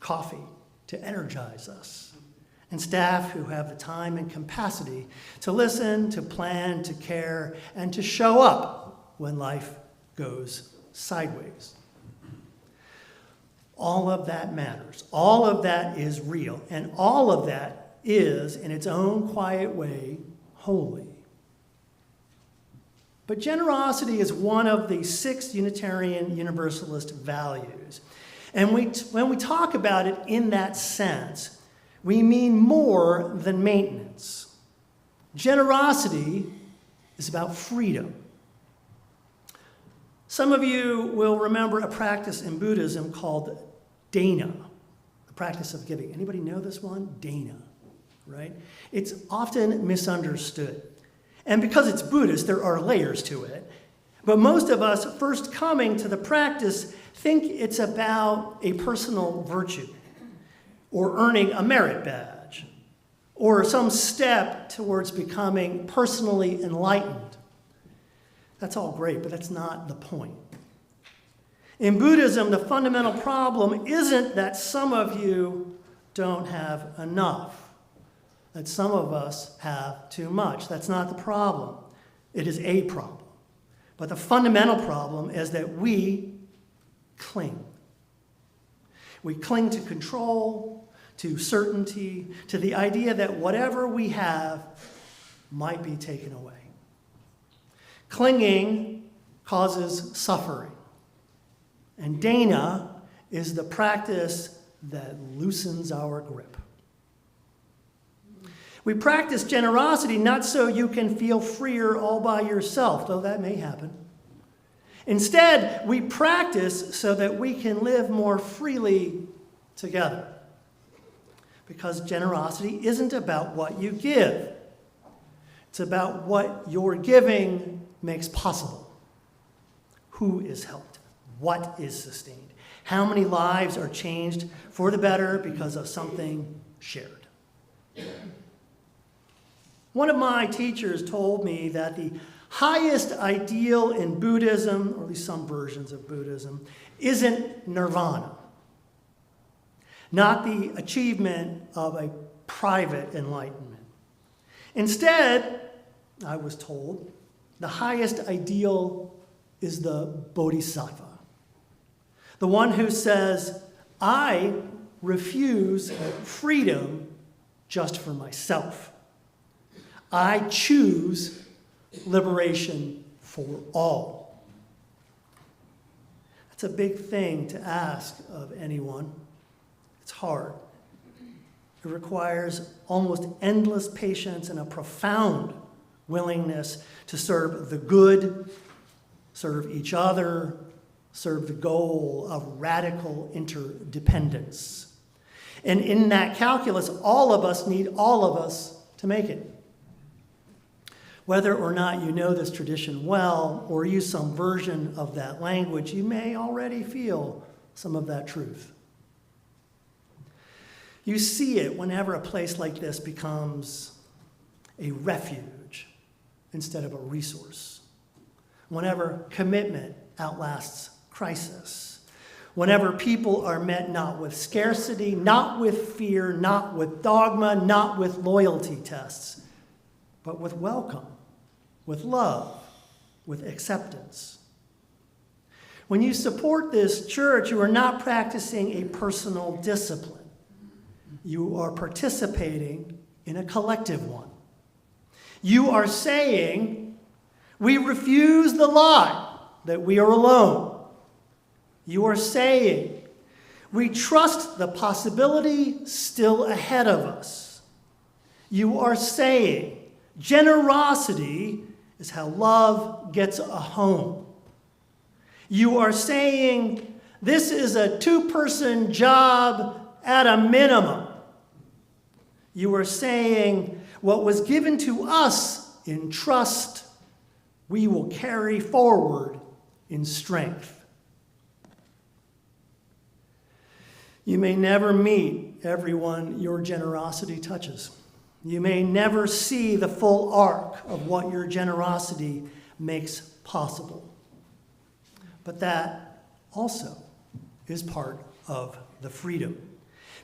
coffee to energize us, and staff who have the time and capacity to listen, to plan, to care, and to show up when life goes sideways. All of that matters. All of that is real, and all of that is, in its own quiet way, holy. But generosity is one of the 6 Unitarian Universalist values. And when we talk about it in that sense, we mean more than maintenance. Generosity is about freedom. Some of you will remember a practice in Buddhism called dana, the practice of giving. Anybody know this one? Dana, right? It's often misunderstood. And because it's Buddhist, there are layers to it. But most of us, first coming to the practice, think it's about a personal virtue, or earning a merit badge, or some step towards becoming personally enlightened. That's all great, but that's not the point. In Buddhism, the fundamental problem isn't that some of you don't have enough, that some of us have too much. That's not the problem. It is a problem. But the fundamental problem is that we cling. We cling to control, to certainty, to the idea that whatever we have might be taken away. Clinging causes suffering. And dana is the practice that loosens our grip. We practice generosity not so you can feel freer all by yourself, though that may happen. Instead, we practice so that we can live more freely together. Because generosity isn't about what you give. It's about what your giving makes possible. Who is helped? What is sustained? How many lives are changed for the better because of something shared? One of my teachers told me that the highest ideal in Buddhism, or at least some versions of Buddhism, isn't nirvana, not the achievement of a private enlightenment. Instead, I was told, the highest ideal is the bodhisattva, the one who says, I refuse freedom just for myself. I choose liberation for all. That's a big thing to ask of anyone. It's hard. It requires almost endless patience and a profound willingness to serve the good, serve each other, serve the goal of radical interdependence. And in that calculus, all of us need all of us to make it. Whether or not you know this tradition well or use some version of that language, you may already feel some of that truth. You see it whenever a place like this becomes a refuge instead of a resource. Whenever commitment outlasts crisis. Whenever people are met not with scarcity, not with fear, not with dogma, not with loyalty tests, but with welcome, with love, with acceptance. When you support this church, you are not practicing a personal discipline. You are participating in a collective one. You are saying, we refuse the lie that we are alone. You are saying, we trust the possibility still ahead of us. You are saying, generosity is how love gets a home. You are saying, this is a two-person job at a minimum. You are saying, what was given to us in trust, we will carry forward in strength. You may never meet everyone your generosity touches. You may never see the full arc of what your generosity makes possible. But that also is part of the freedom.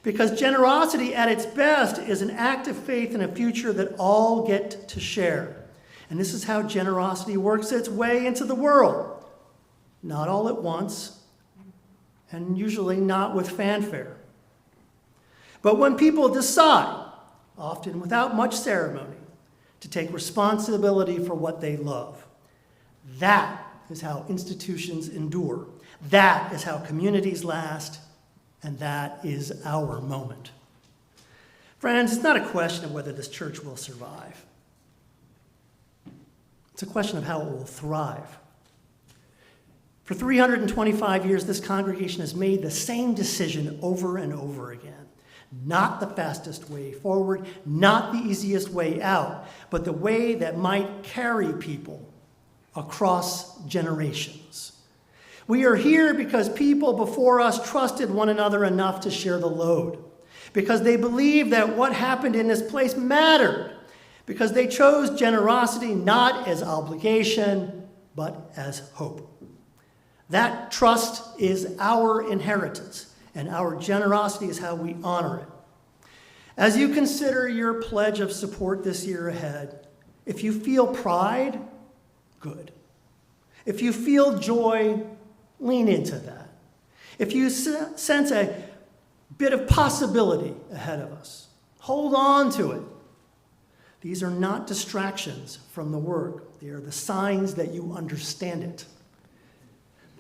Because generosity at its best is an act of faith in a future that all get to share. And this is how generosity works its way into the world. Not all at once, and usually not with fanfare. But when people decide, often without much ceremony, to take responsibility for what they love, that is how institutions endure. That is how communities last, and that is our moment. Friends, it's not a question of whether this church will survive. It's a question of how it will thrive. For 325 years, this congregation has made the same decision over and over again. Not the fastest way forward, not the easiest way out, but the way that might carry people across generations. We are here because people before us trusted one another enough to share the load, because they believed that what happened in this place mattered, because they chose generosity not as obligation, but as hope. That trust is our inheritance, and our generosity is how we honor it. As you consider your pledge of support this year ahead, if you feel pride, good. If you feel joy, lean into that. If you sense a bit of possibility ahead of us, hold on to it. These are not distractions from the work. They are the signs that you understand it.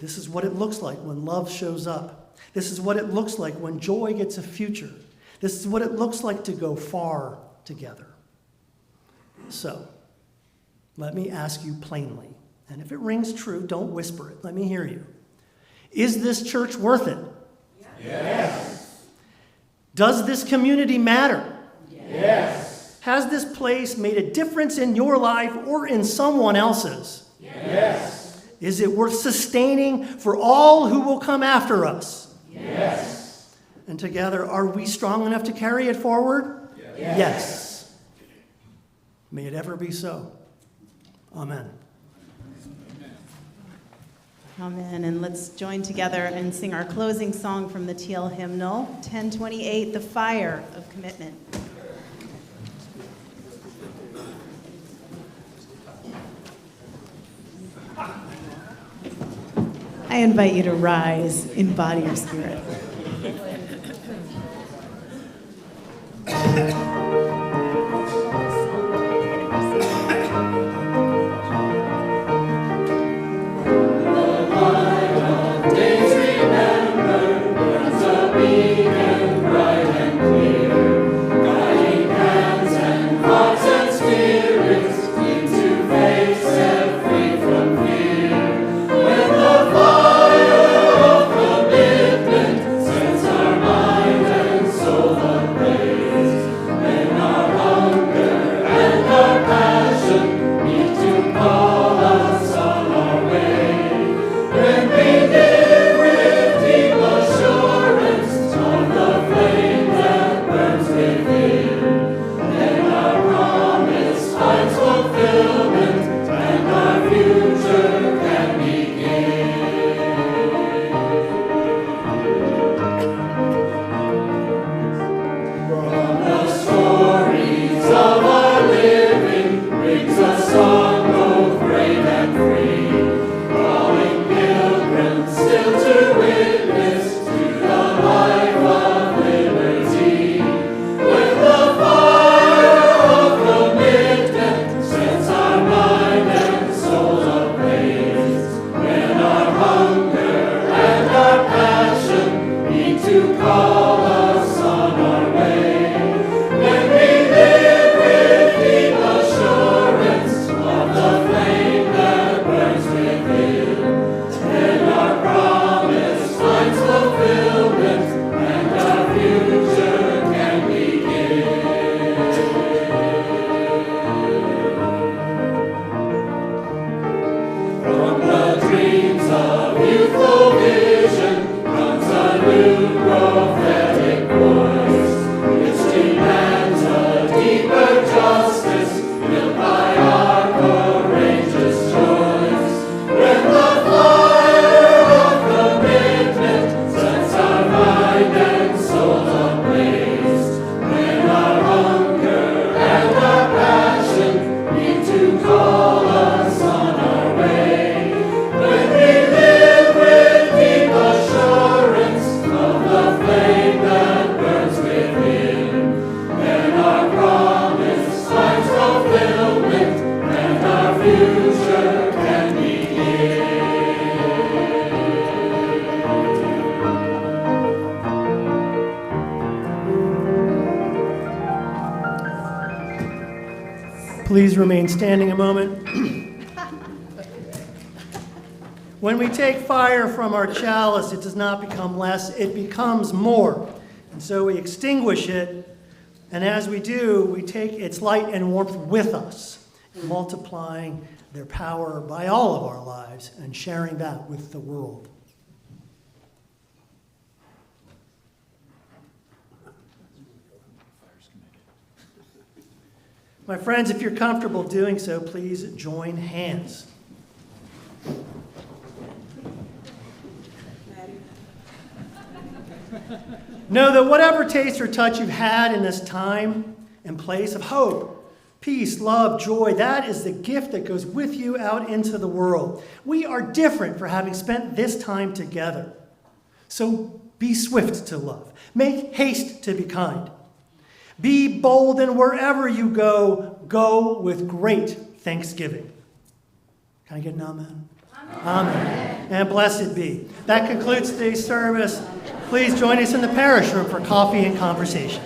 This is what it looks like when love shows up. This is what it looks like when joy gets a future. This is what it looks like to go far together. So, let me ask you plainly, and if it rings true, don't whisper it. Let me hear you. Is this church worth it? Yes. Does this community matter? Yes. Has this place made a difference in your life or in someone else's? Yes. Is it worth sustaining for all who will come after us? Yes. And together, are we strong enough to carry it forward? Yes. May it ever be so. Amen. Amen. And let's join together and sing our closing song from the TL hymnal, 1028, The Fire of Commitment. I invite you to rise in body or spirit. Please remain standing a moment. When we take fire from our chalice, it does not become less, it becomes more. And so we extinguish it, and as we do, we take its light and warmth with us, multiplying their power by all of our lives and sharing that with the world. My friends, if you're comfortable doing so, please join hands. Know that whatever taste or touch you've had in this time and place of hope, peace, love, joy, that is the gift that goes with you out into the world. We are different for having spent this time together. So be swift to love. Make haste to be kind. Be bold, and wherever you go, go with great thanksgiving. Can I get an amen? Amen. And blessed be. That concludes today's service. Please join us in the parish room for coffee and conversation.